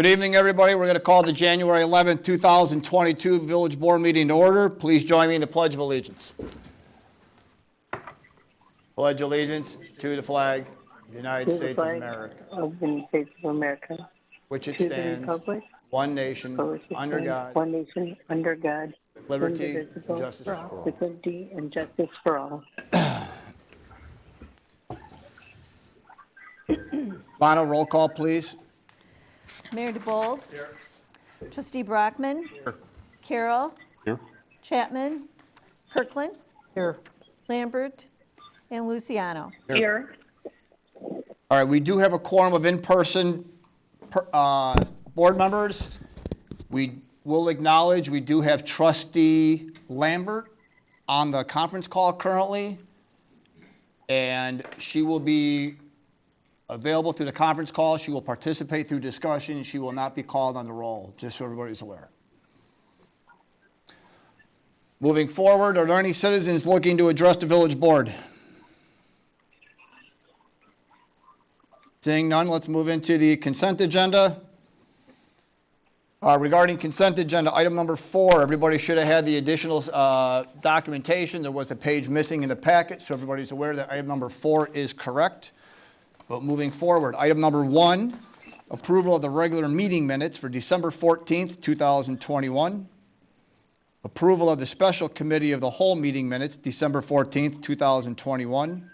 Good evening, everybody. We're going to call the January 11th, 2022 Village Board meeting to order. Please join me in the Pledge of Allegiance. Pledge allegiance to the flag of the United States of America, of the United States of America, which it to the stands, republic, one nation, for which it under stands, God, one nation, under God, liberty and indivisible, justice for all. with liberty and justice for all. Bono, roll call, please. Mayor DeBold. Here. Trustee Brockman. Here. Carroll. Here. Chapman. Kirkland. Here. Lambert. And Luciano. Here. All right, we do have a quorum of in-person board members. We will acknowledge we do have Trustee Lambert on the conference call currently, and she will be available through the conference call. She will participate through discussion. She will not be called on the roll, just so everybody's aware. Moving forward, are there any citizens looking to address the village board? Seeing none, let's move into the consent agenda. Regarding consent agenda, item number 4, everybody should have had the additional documentation. There was a page missing in the packet, so everybody's aware that item number 4 is correct. But moving forward, item number 1, approval of the regular meeting minutes for December 14th, 2021. Approval of the special committee of the whole meeting minutes, December 14th, 2021.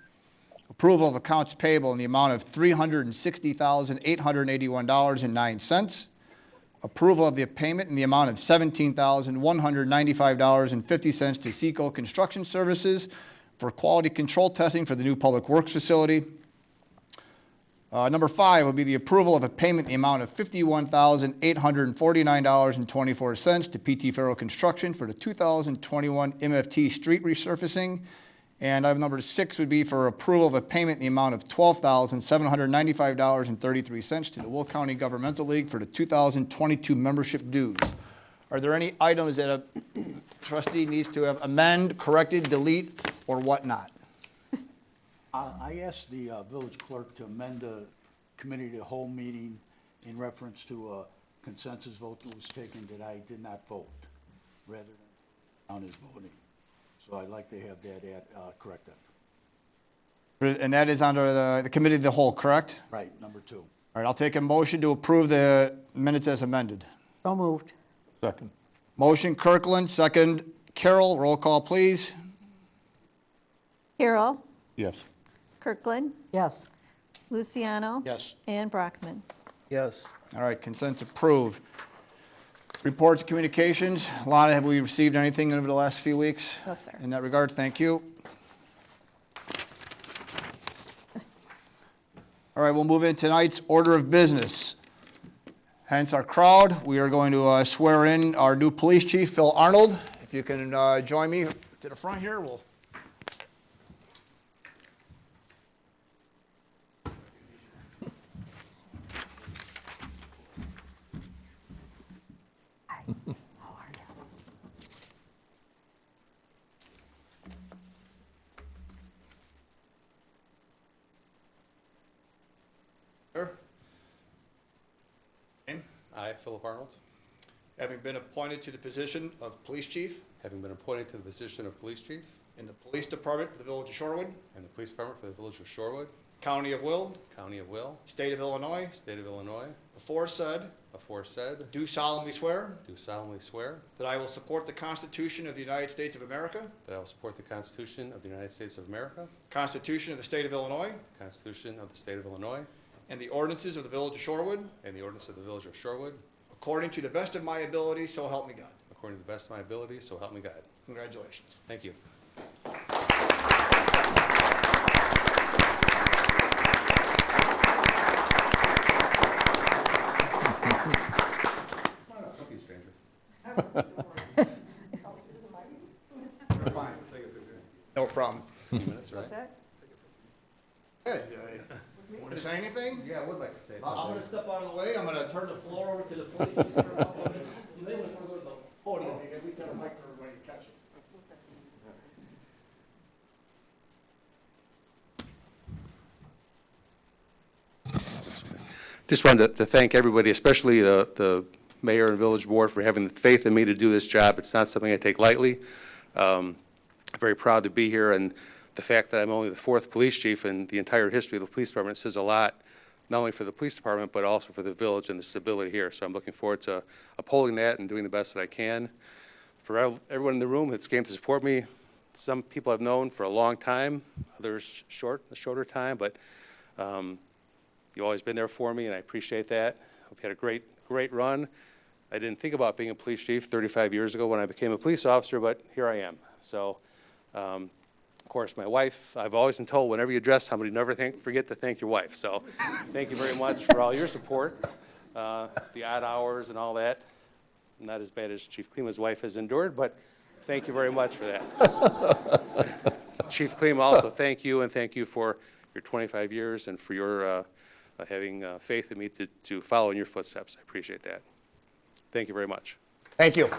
Approval of accounts payable in the amount of $360,881.09. Approval of the payment in the amount of $17,195.50 to Seco Construction Services for quality control testing for the new public works facility. Number 5 will be the approval of a payment in the amount of $51,849.24 to PT Farrell Construction for the 2021 MFT street resurfacing. And item number 6 would be for approval of a payment in the amount of $12,795.33 to the Will County Governmental League for the 2022 membership dues. Are there any items that a trustee needs to have amend, corrected, delete, or whatnot? I asked the village clerk to amend the committee to the whole meeting in reference to a consensus vote that was taken that I did not vote, rather than on his voting. So I'd like to have that corrected. And that is under the committee of the whole, correct? Right, number 2. All right, I'll take a motion to approve the minutes as amended. So moved. Second. Motion Kirkland, second Carroll. Roll call, please. Carroll. Yes. Kirkland. Yes. Luciano. Yes. And Brockman. Yes. All right, consent's approved. Reports and communications. Lana, have we received anything over the last few weeks? No, sir. In that regard, thank you. All right, we'll move into tonight's order of business. Hence our crowd. We are going to swear in our new police chief, Phil Arnold. If you can join me to the front here, we'll. Sir? Name? I, Philip Arnold, Having been appointed to the position of police chief having been appointed to the position of police chief in the police department of the village of Shorewood, in the police department for the village of Shorewood, county of Will, county of Will, state of Illinois, state of Illinois, aforesaid, aforesaid, do solemnly swear do solemnly swear that I will support the Constitution of the United States of America, that I will support the Constitution of the United States of America, Constitution of the state of Illinois, the Constitution of the state of Illinois, and the ordinances of the village of Shorewood, and the ordinance of the village of Shorewood, according to the best of my ability, so help me God. according to the best of my ability, so help me God. Congratulations. Thank you. Don't be a stranger. No problem. 2 minutes, right? Good. Want to say anything? Yeah, I would like to say I'm something. going to step out of the way. I'm going to turn the floor over to the police chief for a couple of minutes. You may want to go to the podium, because we have a mic for everybody to catch it. Just wanted to thank everybody, especially the mayor and village board, for having the faith in me to do this job. It's not something I take lightly. Very proud to be here, and the fact that I'm only the 4th police chief in the entire history of the police department says a lot, not only for the police department, but also for the village and the stability here. So I'm looking forward to upholding that and doing the best that I can. For everyone in the room that's came to support me, some people I've known for a long time, others a shorter time, but you've always been there for me, and I appreciate that. We've had a great run. I didn't think about being a police chief 35 years ago when I became a police officer, but here I am. So, of course, my wife, I've always been told whenever you address somebody, never forget to thank your wife. So thank you very much for all your support, the odd hours and all that. Not as bad as Chief Klima's wife has endured, but thank you very much for that. Chief Klima, also thank you, and thank you for your 25 years and for your having faith in me to follow in your footsteps. I appreciate that. Thank you very much. Thank you.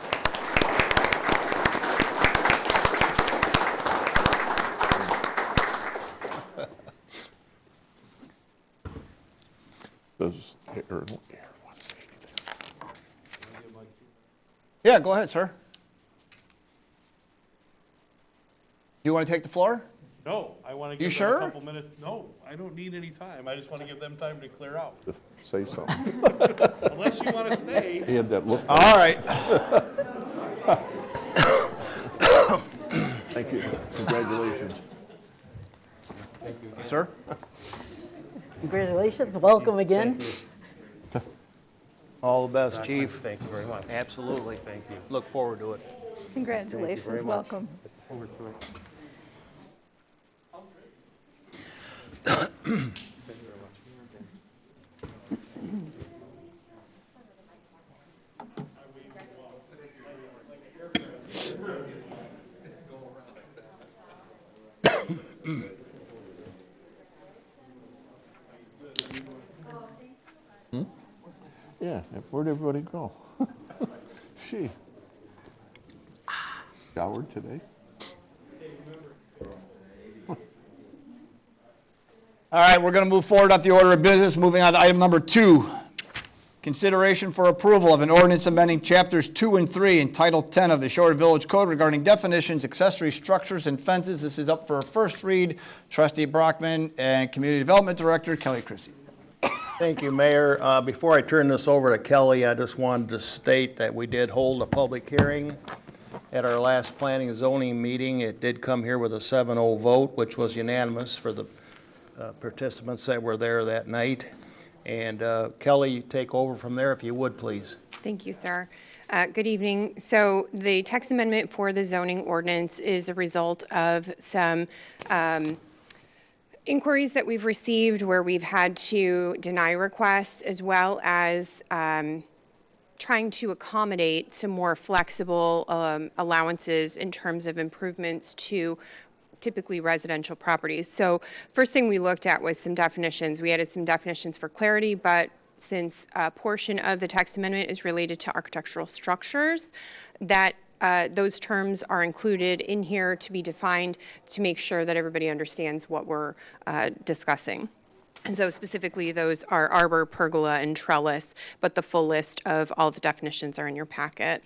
Does Aaron want to say anything? Yeah, go ahead, sir. Do you want to take the floor? No, I want to You give them sure? a couple minutes. No, I don't need any time. I just want to give them time to clear out. Just say something. Unless you want to stay. He had that look. All right. Thank you. Congratulations. Sir? Congratulations, welcome again. All the best, Chief. Thank you very much. Absolutely. Thank you. Look forward to it. Congratulations, welcome. Yeah, where'd everybody go? She. Showered today? All right, we're going to move forward up the order of business. Moving on to item number 2. Consideration for approval of an ordinance amending chapters 2 and 3 in Title 10 of the Shorewood Village Code regarding definitions, accessory structures, and fences. This is up for a first read. Trustee Brockman and Community Development Director Kelly Chrissy. Thank you, Mayor. Before I turn this over to Kelly, I just wanted to state that we did hold a public hearing at our last planning and zoning meeting. It did come here with a 7-0 vote, which was unanimous for the participants that were there that night. And Kelly, you take over from there if you would, please. Thank you, sir. Good evening. So the text amendment for the zoning ordinance is a result of some inquiries that we've received where we've had to deny requests, as well as trying to accommodate some more flexible allowances in terms of improvements to typically residential properties. So first thing we looked at was some definitions. We added some definitions for clarity, but since a portion of the text amendment is related to architectural structures, that those terms are included in here to be defined to make sure that everybody understands what we're discussing. And so specifically, those are arbor, pergola, and trellis, but the full list of all the definitions are in your packet.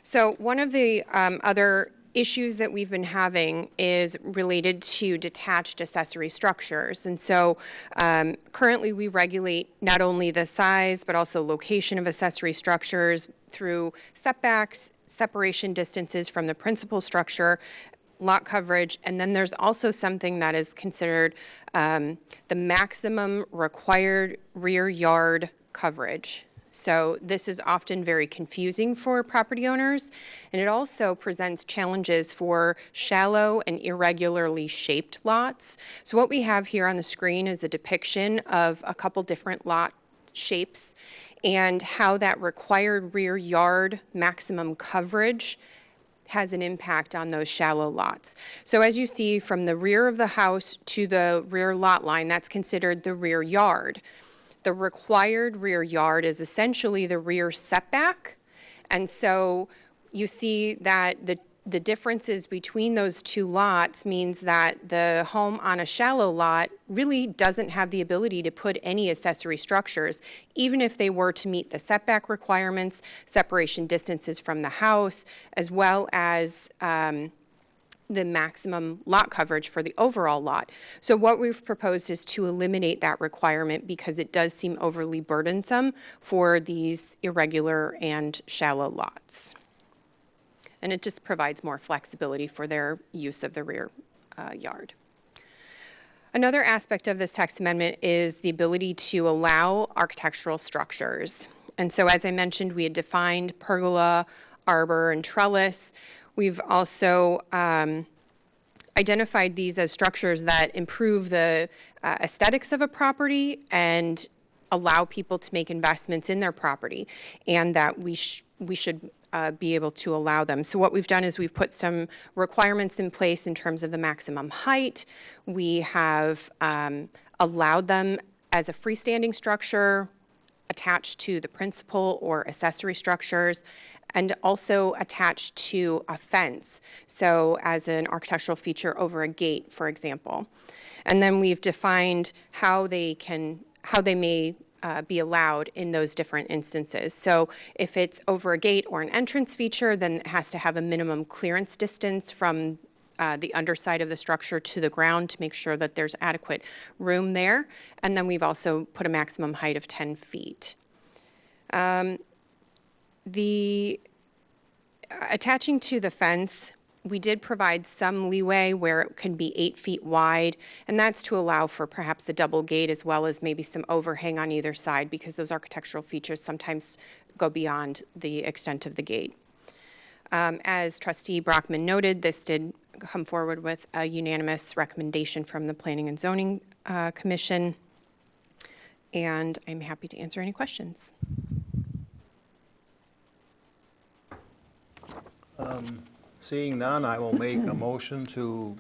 So one of the other issues that we've been having is related to detached accessory structures. And so currently we regulate not only the size, but also location of accessory structures through setbacks, separation distances from the principal structure, lot coverage, and then there's also something that is considered the maximum required rear yard coverage. So this is often very confusing for property owners, and it also presents challenges for shallow and irregularly shaped lots. So what we have here on the screen is a depiction of a couple different lot shapes and how that required rear yard maximum coverage has an impact on those shallow lots. So as you see, from the rear of the house to the rear lot line, that's considered the rear yard. The required rear yard is essentially the rear setback. And so you see that the the differences between those two lots means that the home on a shallow lot really doesn't have the ability to put any accessory structures, even if they were to meet the setback requirements, separation distances from the house, as well as the maximum lot coverage for the overall lot. So what we've proposed is to eliminate that requirement because it does seem overly burdensome for these irregular and shallow lots. And it just provides more flexibility for their use of the rear yard. Another aspect of this text amendment is the ability to allow architectural structures. And so as I mentioned, we had defined pergola, arbor, and trellis. We've also identified these as structures that improve the aesthetics of a property and allow people to make investments in their property, and that we should be able to allow them. So what we've done is we've put some requirements in place in terms of the maximum height. We have allowed them as a freestanding structure attached to the principal or accessory structures, and also attached to a fence, so as an architectural feature over a gate, for example. And then we've defined how they may be allowed in those different instances. So if it's over a gate or an entrance feature, then it has to have a minimum clearance distance from the underside of the structure to the ground to make sure that there's adequate room there. And then we've also put a maximum height of 10 feet. Attaching to the fence, we did provide some leeway where it can be 8 feet wide, and that's to allow for perhaps a double gate as well as maybe some overhang on either side, because those architectural features sometimes go beyond the extent of the gate. As Trustee Brockman noted, this did come forward with a unanimous recommendation from the Planning and Zoning Commission, and I'm happy to answer any questions. Seeing none, I will make a motion to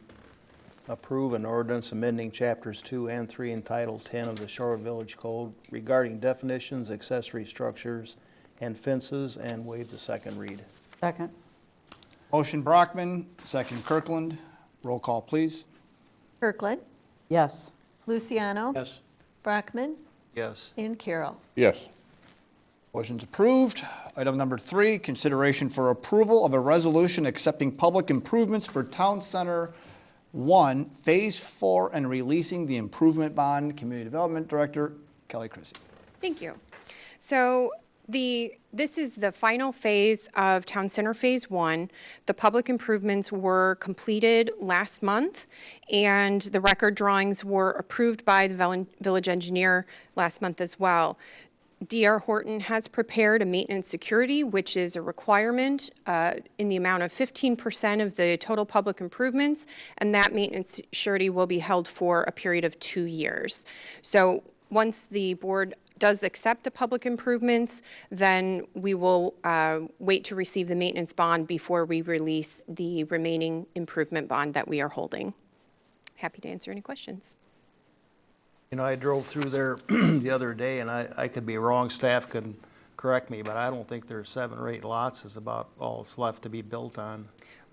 approve an ordinance amending chapters 2 and 3 in Title 10 of the Shorewood Village Code regarding definitions, accessory structures, and fences, and waive the second read. Second. Motion Brockman, second Kirkland. Roll call, please. Kirkland, Yes. Luciano. Yes. Brockman, Yes. and Carroll. Yes. Motion's approved. Item number 3, consideration for approval of a resolution accepting public improvements for Town Center 1, Phase 4, and releasing the improvement bond. Community Development Director, Kelly Chrissy. Thank you. So this is the final phase of Town Center Phase 1. The public improvements were completed last month, and the record drawings were approved by the village engineer last month as well. D.R. Horton has prepared a maintenance security, which is a requirement in the amount of 15% of the total public improvements, and that maintenance surety will be held for a period of 2 years. So once the board does accept the public improvements, then we will wait to receive the maintenance bond before we release the remaining improvement bond that we are holding. Happy to answer any questions. You know, I drove through there the other day, and I could be wrong, staff can correct me, but I don't think there's 7 or 8 lots is about all that's left to be built on.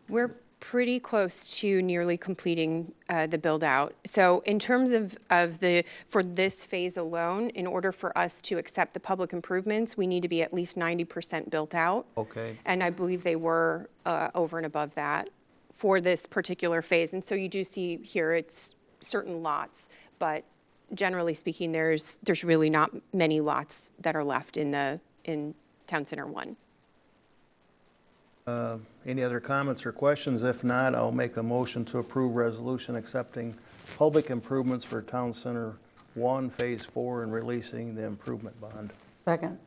We're pretty close to nearly completing the build-out. So in terms of for this phase alone, in order for us to accept the public improvements, we need to be at least 90% built out. Okay. And I believe they were over and above that for this particular phase. And so you do see here it's certain lots, but generally speaking, there's really not many lots that are left in Town Center 1. Any other comments or questions? If not, I'll make a motion to approve resolution accepting public improvements for Town Center 1, Phase 4, and releasing the improvement bond. Second.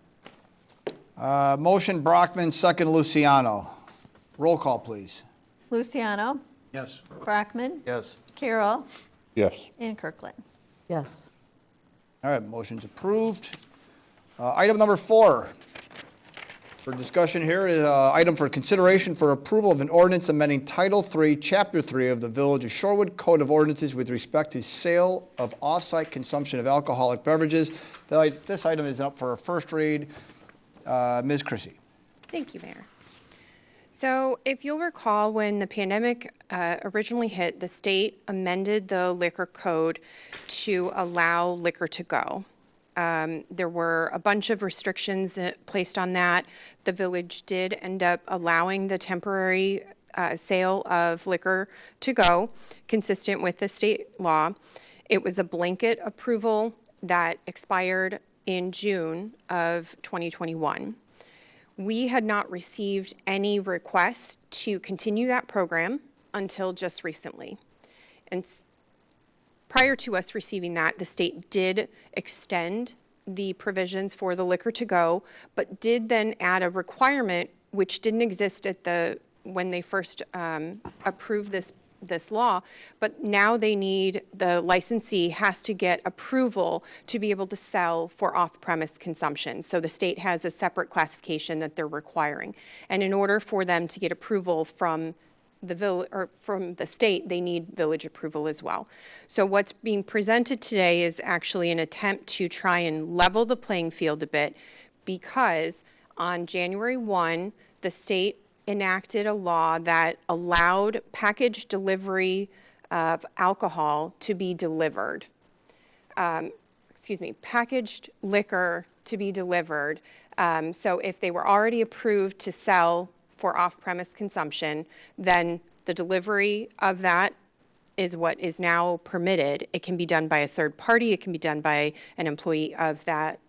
Motion Brockman, second Luciano. Roll call, please. Luciano, Yes. Brockman, Yes. Carroll, Yes. and Kirkland. Yes. All right, motion's approved. Item number 4 for discussion here is item for consideration for approval of an ordinance amending Title 3, Chapter 3 of the Village of Shorewood Code of Ordinances with respect to sale of off-site consumption of alcoholic beverages. This item is up for a first read. Ms. Chrissy. Thank you, Mayor. So if you'll recall, when the pandemic originally hit, the state amended the liquor code to allow liquor to go. There were a bunch of restrictions placed on that. The village did end up allowing the temporary sale of liquor to go, consistent with the state law. It was a blanket approval that expired in June of 2021. We had not received any requests to continue that program until just recently. And prior to us receiving that, the state did extend the provisions for the liquor to go, but did then add a requirement which didn't exist when they first approved this law, but now they need, the licensee has to get approval to be able to sell for off-premise consumption. So the state has a separate classification that they're requiring. And in order for them to get approval from from the state, they need village approval as well. So what's being presented today is actually an attempt to try and level the playing field a bit, because on January 1, the state enacted a law that allowed package delivery of alcohol to be delivered. Packaged liquor to be delivered. So if they were already approved to sell for off-premise consumption, then the delivery of that is what is now permitted. It can be done by a third party. It can be done by an employee of that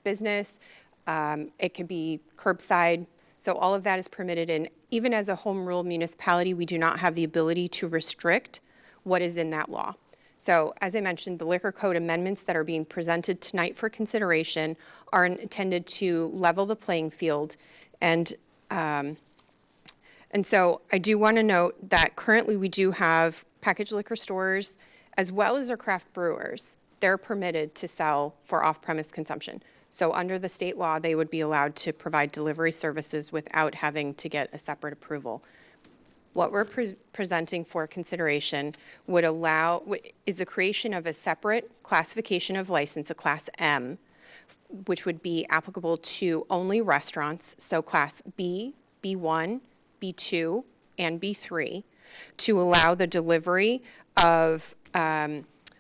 business. It could be curbside. So all of that is permitted, and even as a home rule municipality, we do not have the ability to restrict what is in that law. So as I mentioned, the liquor code amendments that are being presented tonight for consideration are intended to level the playing field. And so I do want to note that currently we do have packaged liquor stores as well as our craft brewers. They're permitted to sell for off-premise consumption. So under the state law, they would be allowed to provide delivery services without having to get a separate approval. What we're presenting for consideration is the creation of a separate classification of license, a Class M, which would be applicable to only restaurants, so Class B, B1, B2, and B3, to allow the delivery of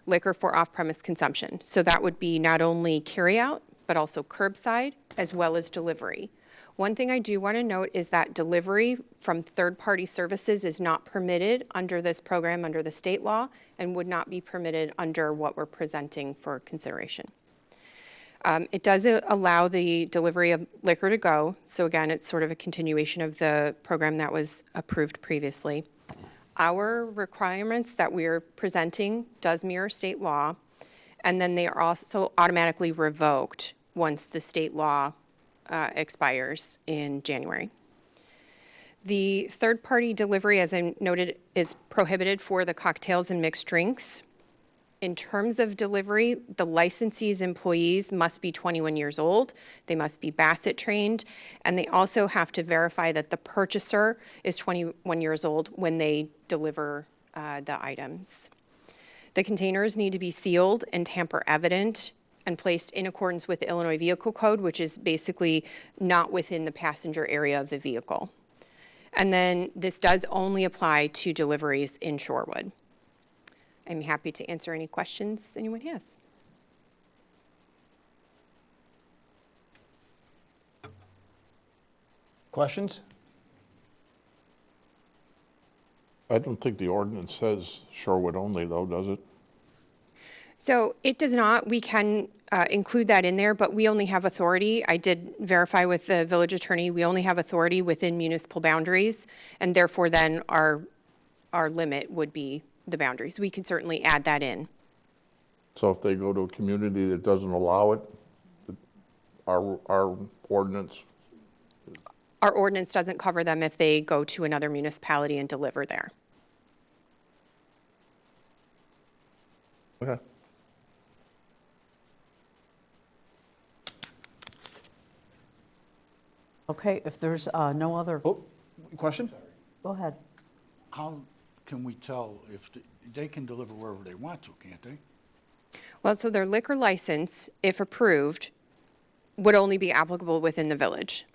liquor for off-premise consumption. So that would be not only carryout, but also curbside, as well as delivery. One thing I do want to note is that delivery from third-party services is not permitted under this program, under the state law, and would not be permitted under what we're presenting for consideration. It does allow the delivery of liquor to go. So again, it's sort of a continuation of the program that was approved previously. Our requirements that we're presenting does mirror state law, and then they are also automatically revoked once the state law expires in January. The third-party delivery, as I noted, is prohibited for the cocktails and mixed drinks. In terms of delivery, the licensee's employees must be 21 years old, they must be Bassett trained, and they also have to verify that the purchaser is 21 years old when they deliver the items. The containers need to be sealed and tamper evident and placed in accordance with the Illinois Vehicle Code, which is basically not within the passenger area of the vehicle. And then this does only apply to deliveries in Shorewood. I'm happy to answer any questions anyone has. Questions? I don't think the ordinance says Shorewood only, though, does it? So it does not. We can include that in there, but we only have authority. I did verify with the village attorney, we only have authority within municipal boundaries, and therefore then our limit would be the boundaries. We can certainly add that in. So if they go to a community that doesn't allow it, our ordinance, Our ordinance doesn't cover them if they go to another municipality and deliver there. okay. Okay, if there's no other, Oh, question? go ahead. How can we tell if they can deliver wherever they want to, can't they? Well, so their liquor license, if approved, would only be applicable within the village.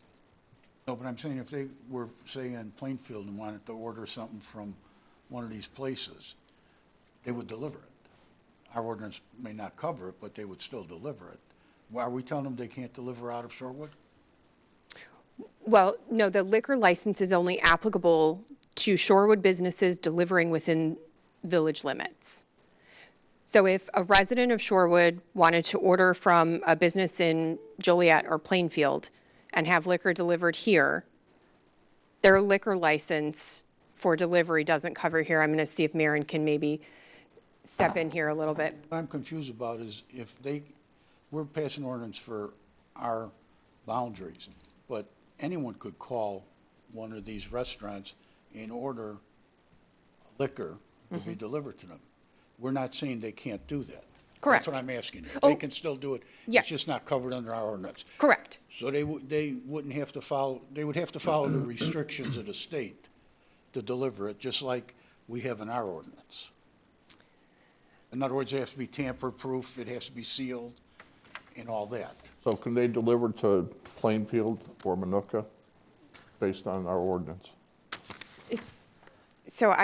No, but I'm saying if they were, say, in Plainfield and wanted to order something from one of these places, they would deliver it. Our ordinance may not cover it, but they would still deliver it. Well, are we telling them they can't deliver out of Shorewood? Well, no, the liquor license is only applicable to Shorewood businesses delivering within village limits. So if a resident of Shorewood wanted to order from a business in Joliet or Plainfield and have liquor delivered here, their liquor license for delivery doesn't cover here. I'm going to see if Maren can maybe step in here a little bit. What I'm confused about is if we're passing ordinance for our boundaries, but anyone could call one of these restaurants and order liquor to be delivered to them. We're not saying they can't do that. Correct. That's what I'm asking you. Oh. They can still do it. Yeah. It's just not covered under our ordinance. Correct. So they wouldn't have to follow, they would have to follow the restrictions of the state to deliver it, just like we have in our ordinance. In other words, it has to be tamper-proof, it has to be sealed, and all that. So can they deliver to Plainfield or Manuka based on our ordinance? So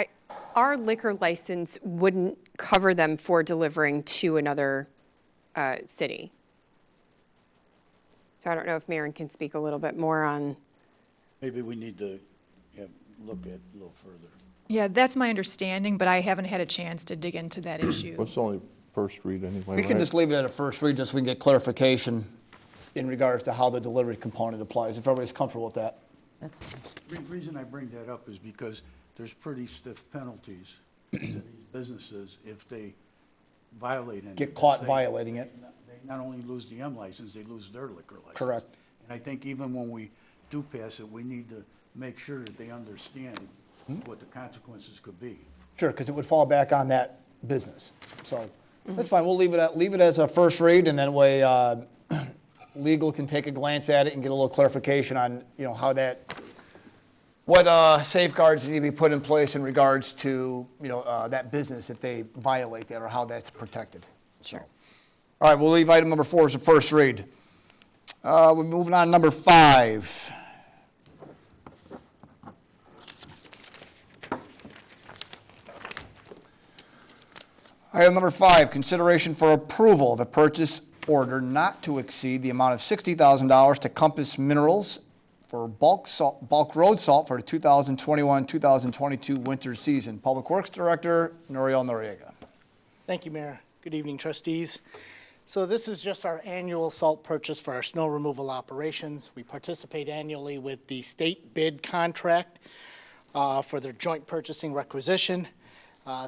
our liquor license wouldn't cover them for delivering to another city. So I don't know if Maren can speak a little bit more on. Maybe we need to look at it a little further. Yeah, that's my understanding, but I haven't had a chance to dig into that issue. Well, it's only first read anyway, We can right? just leave it at a first read, just so we can get clarification in regards to how the delivery component applies, if everybody's comfortable with that. That's fine. Reason I bring that up is because there's pretty stiff penalties to these businesses if they violate any. Get caught violating it. They not only lose the M license, they lose their liquor license. Correct. And I think even when we do pass it, we need to make sure that they understand what the consequences could be. Sure, because it would fall back on that business. So that's fine, we'll leave it as a first read, and then legal can take a glance at it and get a little clarification on, how that, what safeguards need to be put in place in regards to, that business if they violate that, or how that's protected. Sure. All right, we'll leave item number 4 as a first read. We're moving on to number 5. Item number 5, consideration for approval of a purchase order not to exceed the amount of $60,000 to Compass Minerals for bulk road salt for the 2021-2022 winter season. Public Works Director, Noriel Noriega. Thank you, Mayor. Good evening, trustees. So this is just our annual salt purchase for our snow removal operations. We participate annually with the state bid contract for their joint purchasing requisition.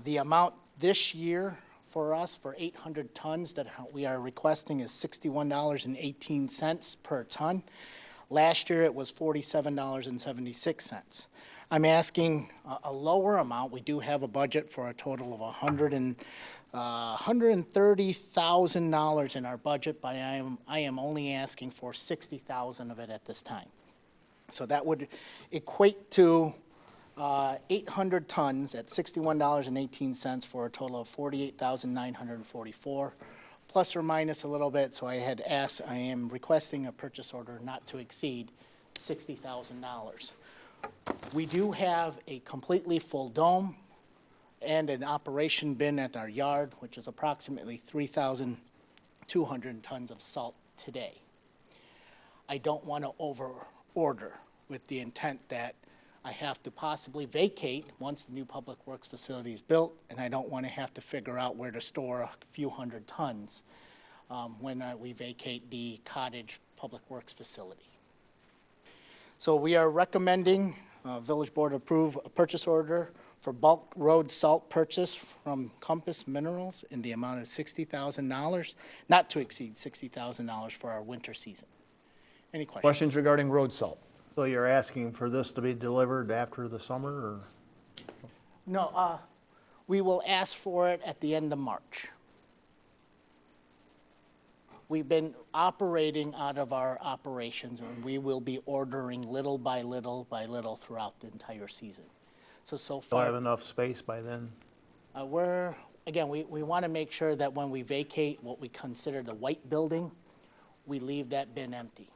The amount this year for us for 800 tons that we are requesting is $61.18 per ton. Last year, it was $47.76. I'm asking a lower amount. We do have a budget for a total of $130,000 in our budget, but I am only asking for $60,000 of it at this time. So that would equate to 800 tons at $61.18 for a total of $48,944, plus or minus a little bit. So I am requesting a purchase order not to exceed $60,000. We do have a completely full dome and an operation bin at our yard, which is approximately 3,200 tons of salt today. I don't want to over-order with the intent that I have to possibly vacate once the new public works facility is built, and I don't want to have to figure out where to store a few hundred tons when we vacate the cottage public works facility. So we are recommending Village Board approve a purchase order for bulk road salt purchase from Compass Minerals in the amount of $60,000, not to exceed $60,000 for our winter season. Any questions? Questions regarding road salt? So you're asking for this to be delivered after the summer, or? No, we will ask for it at the end of March. We've been operating out of our operations, and we will be ordering little by little by little throughout the entire season. So You'll far, have enough space by then? we want to make sure that when we vacate what we consider the white building, we leave that bin empty.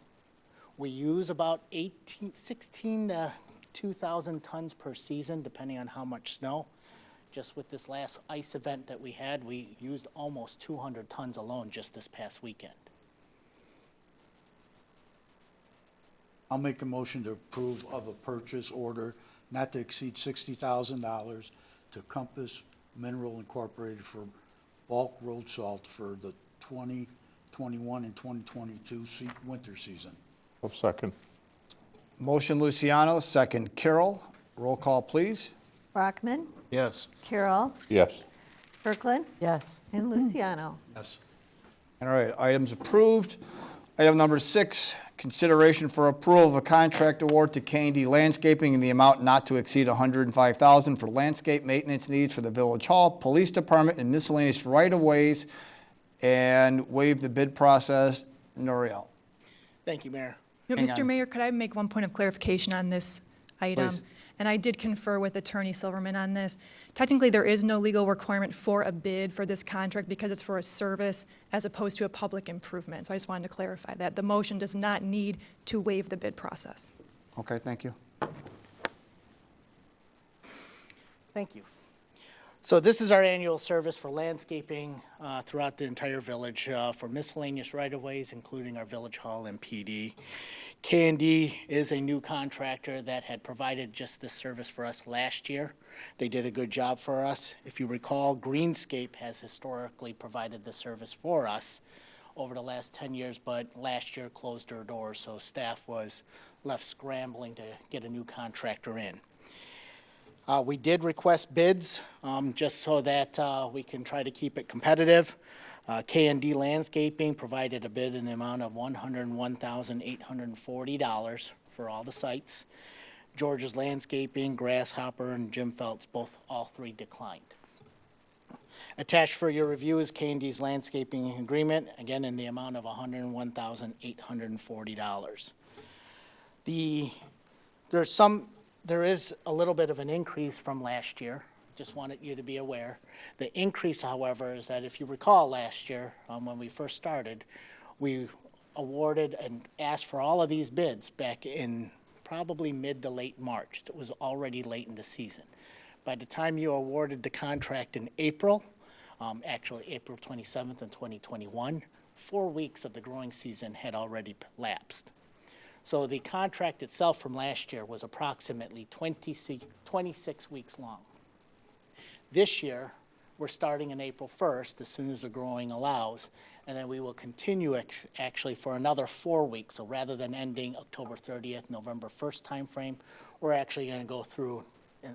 We use about 16 to 2,000 tons per season, depending on how much snow. Just with this last ice event that we had, we used almost 200 tons alone just this past weekend. I'll make a motion to approve of a purchase order not to exceed $60,000 to Compass Mineral Incorporated for bulk road salt for the 2021 and 2022 winter season. I'll second. Motion Luciano, second Carroll. Roll call, please. Brockman, Yes. Carroll, Yes. Kirkland, Yes. and Luciano. Yes. All right, items approved. Item number 6, consideration for approval of a contract award to K&D Landscaping in the amount not to exceed $105,000 for landscape maintenance needs for the Village Hall, Police Department, and miscellaneous right-of-ways, and waive the bid process. Noriel. Thank you, Mayor. No, Hang Mr. on. Mayor, could I make one point of clarification on this item? Please. And I did confer with Attorney Silverman on this. Technically, there is no legal requirement for a bid for this contract because it's for a service as opposed to a public improvement. So I just wanted to clarify that. The motion does not need to waive the bid process. Okay, thank you. Thank you. So this is our annual service for landscaping throughout the entire village for miscellaneous right-of-ways, including our Village Hall and PD. K&D is a new contractor that had provided just this service for us last year. They did a good job for us. If you recall, Greenscape has historically provided the service for us over the last 10 years, but last year closed their doors, so staff was left scrambling to get a new contractor in. We did request bids, just so that we can try to keep it competitive. K&D Landscaping provided a bid in the amount of $101,840 for all the sites. George's Landscaping, Grasshopper, and Jim Phelps, all three declined. Attached for your review is K&D's landscaping agreement, again in the amount of $101,840. There is a little bit of an increase from last year. Just wanted you to be aware. The increase, however, is that if you recall last year, when we first started, we awarded and asked for all of these bids back in probably mid to late March. It was already late in the season. By the time you awarded the contract in April, actually April 27th in 2021, 4 weeks of the growing season had already lapsed. So the contract itself from last year was approximately 26 weeks long. This year, we're starting on April 1st, as soon as the growing allows, and then we will continue actually for another 4 weeks. So rather than ending October 30th, November 1st timeframe, we're actually going to go through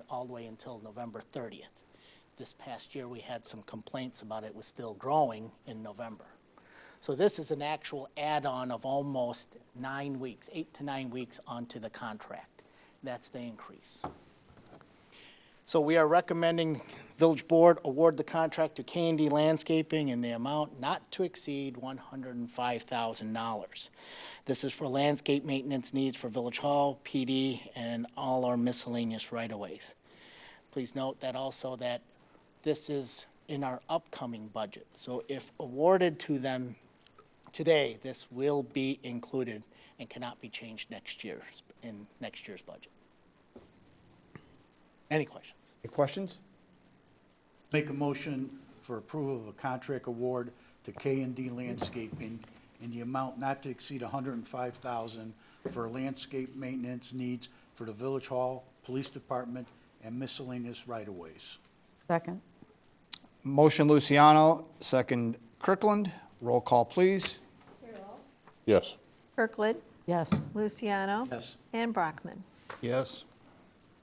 all the way until November 30th. This past year, we had some complaints about it was still growing in November. So this is an actual add-on of almost 9 weeks, 8 to 9 weeks onto the contract. That's the increase. So we are recommending Village Board award the contract to K&D Landscaping in the amount not to exceed $105,000. This is for landscape maintenance needs for Village Hall, PD, and all our miscellaneous right-of-ways. Please note that also that this is in our upcoming budget. So if awarded to them today, this will be included and cannot be changed in next year's budget. Any questions? Any questions? Make a motion for approval of a contract award to K&D Landscaping in the amount not to exceed $105,000 for landscape maintenance needs for the Village Hall, Police Department, and miscellaneous right-of-ways. Second. Motion Luciano, second Kirkland. Roll call, please. Yes. Kirkland, Yes. Luciano, Yes. and Brockman. Yes.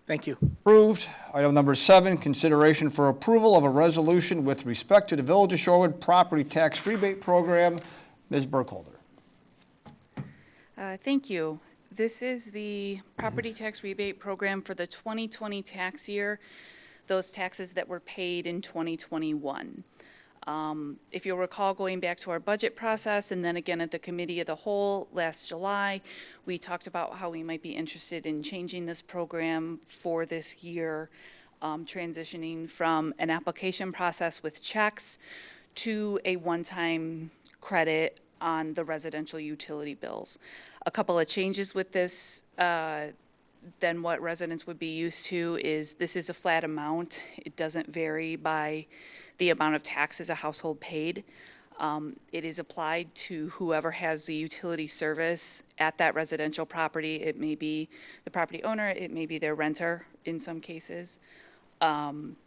Thank you. Approved. Item number 7, consideration for approval of a resolution with respect to the Village of Shorewood Property Tax Rebate Program. Ms. Burkholder. Thank you. This is the property tax rebate program for the 2020 tax year, those taxes that were paid in 2021. If you'll recall, going back to our budget process and then again at the Committee of the Whole last July, we talked about how we might be interested in changing this program for this year, transitioning from an application process with checks to a one-time credit on the residential utility bills. A couple of changes with this than what residents would be used to is this is a flat amount. It doesn't vary by the amount of taxes a household paid. It is applied to whoever has the utility service at that residential property. It may be the property owner, it may be their renter in some cases. And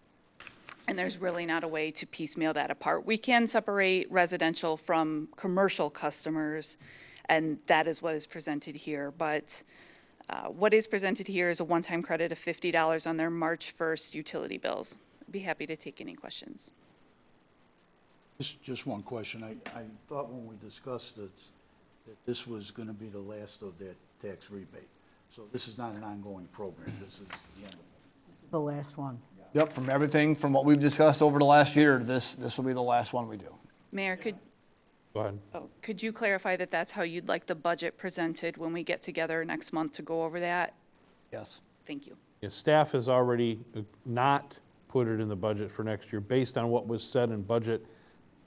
there's really not a way to piecemeal that apart. We can separate residential from commercial customers, and that is what is presented here. But what is presented here is a one-time credit of $50 on their March 1st utility bills. I'd be happy to take any questions. Just one question. I thought when we discussed this, that this was gonna be the last of that tax rebate. So this is not an ongoing program. This is the end of it. This is the last one. Yep, from everything, from what we've discussed over the last year, this will be the last one we do. Mayor, Go ahead. could you clarify that that's how you'd like the budget presented when we get together next month to go over that? Yes. Thank you. Yeah, staff has already not put it in the budget for next year based on what was said in budget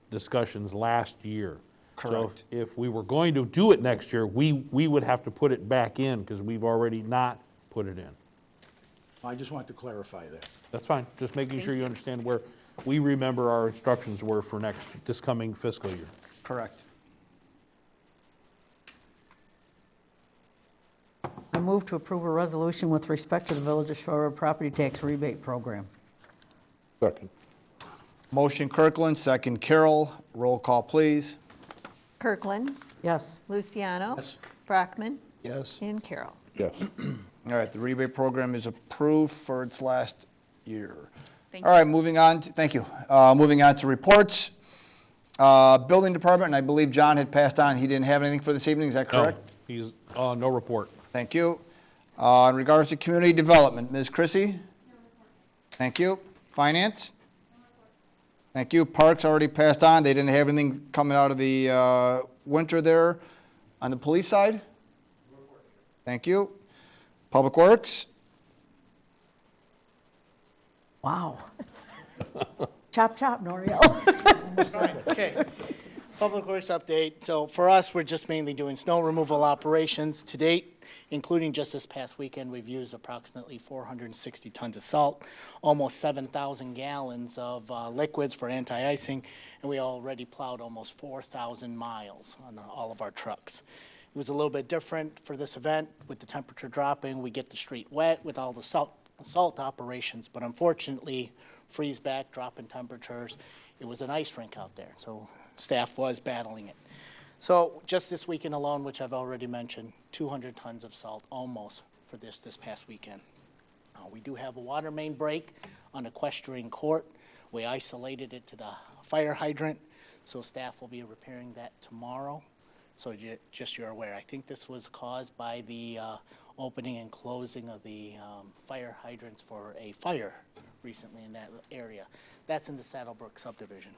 discussions last year. Correct. So if we were going to do it next year, we would have to put it back in because we've already not put it in. I just wanted to clarify that. That's fine, just making sure you understand where we remember our instructions were for this coming fiscal year. Correct. I move to approve a resolution with respect to the Village of Shorewood Property Tax Rebate Program. Second. Motion Kirkland, second Carroll. Roll call, please. Kirkland. Yes. Luciano. Yes. Brockman. Yes. And Carroll. Yes. All right, the rebate program is approved for its last year. Thank All right, moving on, thank you. Moving on to reports. Building Department, and I believe John had passed on, he didn't have anything for this evening, is that correct? No, he's, no report. Thank you. In regards to community development, Ms. Chrissy? Thank you. Finance? Thank you. Parks already passed on, they didn't have anything coming out of the winter there. On the police side? Thank you. Public Works? Wow. Chop, chop, Noriel. Okay. Public Works update. So for us, we're just mainly doing snow removal operations to date, including just this past weekend. We've used approximately 460 tons of salt, almost 7,000 gallons of liquids for anti-icing, and we already plowed almost 4,000 miles on all of our trucks. It was a little bit different for this event. With the temperature dropping, we get the street wet with all the salt operations, but unfortunately, freeze back, drop in temperatures. It was an ice rink out there, so staff was battling it. So just this weekend alone, which I've already mentioned, 200 tons of salt almost for this past weekend. We do have a water main break on Equestrian Court. We isolated it to the fire hydrant, so staff will be repairing that tomorrow. So just you're aware, I think this was caused by the opening and closing of the fire hydrants for a fire recently in that area. That's in the Saddlebrook subdivision.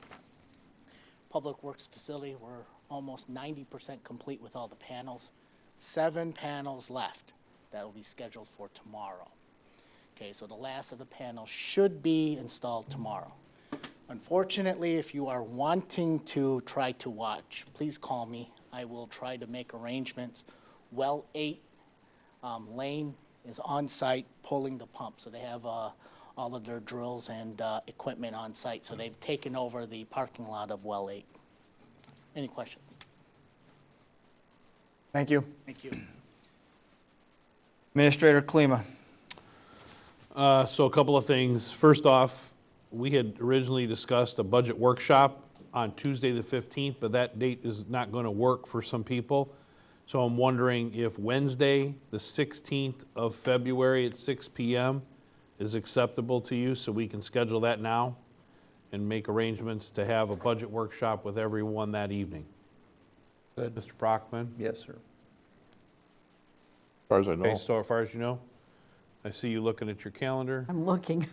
Public Works facility, we're almost 90% complete with all the panels. 7 panels left that will be scheduled for tomorrow. Okay, so the last of the panels should be installed tomorrow. Unfortunately, if you are wanting to try to watch, please call me. I will try to make arrangements. Well 8 Lane is on site pulling the pump, so they have all of their drills and equipment on site. So they've taken over the parking lot of Well 8. Any questions? Thank you. Thank you. Administrator Klima. So a couple of things. First off, we had originally discussed a budget workshop on Tuesday the 15th, but that date is not going to work for some people. So I'm wondering if Wednesday, the 16th of February at 6 p.m. is acceptable to you, so we can schedule that now and make arrangements to have a budget workshop with everyone that evening. Good. Mr. Brockman? Yes, sir. As far as I know. Okay, so as far as you know? I see you looking at your calendar. I'm looking.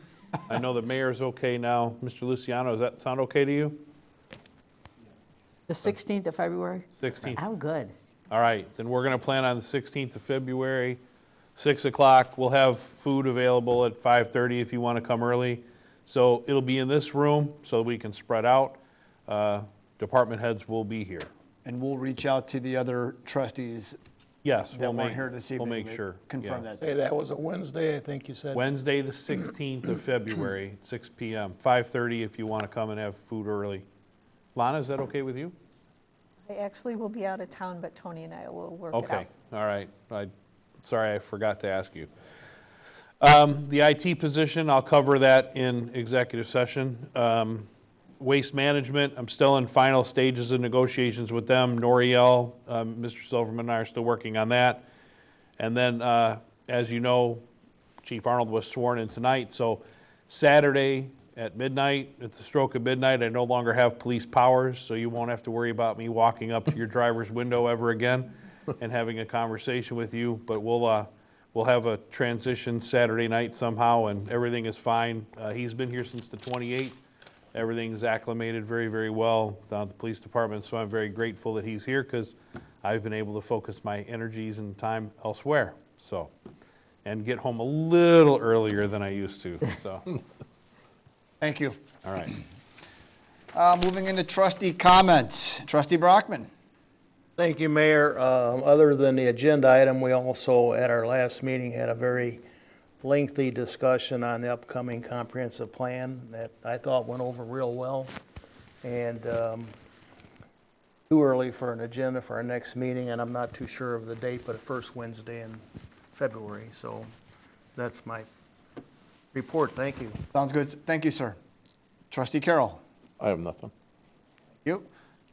I know the mayor's okay now. Mr. Luciano, does that sound okay to you? The 16th of February? 16th. I'm good. All right, then we're going to plan on the 16th of February, 6 o'clock. We'll have food available at 5:30 if you want to come early. So it'll be in this room so we can spread out. Department heads will be here. And we'll reach out to the other trustees Yes, that we'll weren't make, here this we'll evening. make sure. Confirm yeah. that. Hey, that was a Wednesday, I think you said? Wednesday, the 16th of February, 6 PM, 5:30 if you want to come and have food early. Lana, is that okay with you? I actually will be out of town, but Tony and I will work it out. Okay, all right. Sorry, I forgot to ask you. The IT position, I'll cover that in executive session. Waste management, I'm still in final stages of negotiations with them. Noriel, Mr. Silverman and I are still working on that. And then, as you know, Chief Arnold was sworn in tonight, so Saturday at midnight, at the stroke of midnight, I no longer have police powers, so you won't have to worry about me walking up to your driver's window ever again and having a conversation with you. But we'll have a transition Saturday night somehow, and everything is fine. He's been here since the 28th. Everything's acclimated very, very well down at the police department, so I'm very grateful that he's here because I've been able to focus my energies and time elsewhere, so, and get home a little earlier than I used to, so, Thank you. all right. Moving into trustee comments. Trustee Brockman. Thank you, Mayor. Other than the agenda item, we also, at our last meeting, had a very lengthy discussion on the upcoming comprehensive plan that I thought went over real well. And too early for an agenda for our next meeting, and I'm not too sure of the date, but first Wednesday in February. So that's my report. Thank you. Sounds good. Thank you, sir. Trustee Carroll. I have nothing. You.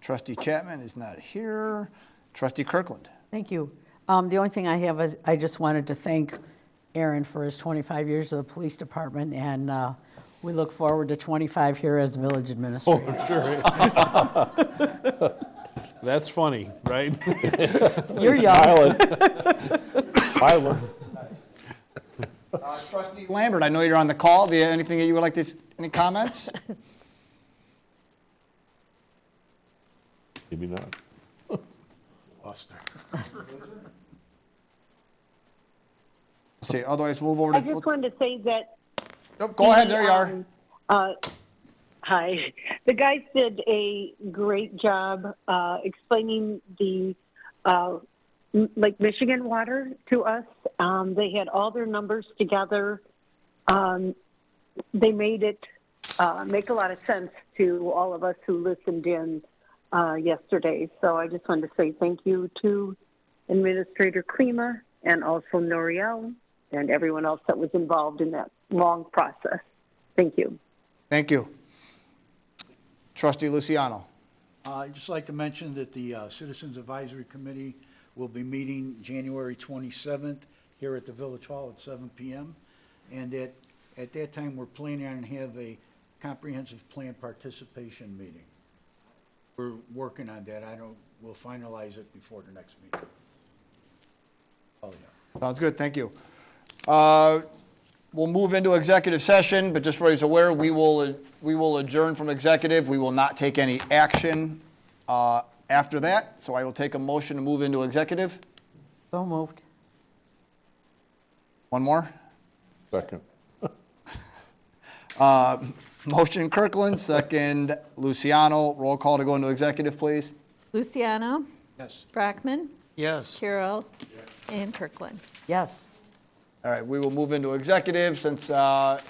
Trustee Chapman is not here. Trustee Kirkland. Thank you. The only thing I have is, I just wanted to thank Aaron for his 25 years of the police department, and we look forward to 25 here as village administrator. Sure. That's funny, right? You're young. Trustee Lambert, I know you're on the call. Do you have anything that you would like to, any comments? Maybe not. Lost her. See, otherwise move over I to. just wanted to say that. Nope, go ahead, there you are. Hi. The guys did a great job explaining the Lake Michigan water to us. They had all their numbers together. They made it make a lot of sense to all of us who listened in yesterday. So I just wanted to say thank you to Administrator Klima and also Noriel and everyone else that was involved in that long process. Thank you. Thank you. Trustee Luciano. I'd just like to mention that the Citizens Advisory Committee will be meeting January 27th here at the Village Hall at 7 p.m. And at that time, we're planning on have a comprehensive plan participation meeting. We're working on that. We'll finalize it before the next meeting. Oh, yeah. Sounds good, thank you. We'll move into executive session, but just so everybody's aware, we will adjourn from executive. We will not take any action after that, so I will take a motion to move into executive. So moved. One more. Second. Motion Kirkland, second Luciano. Roll call to go into executive, please. Luciano, Yes. Brockman, Yes. Carroll, and Kirkland. Yes. All right, we will move into executive since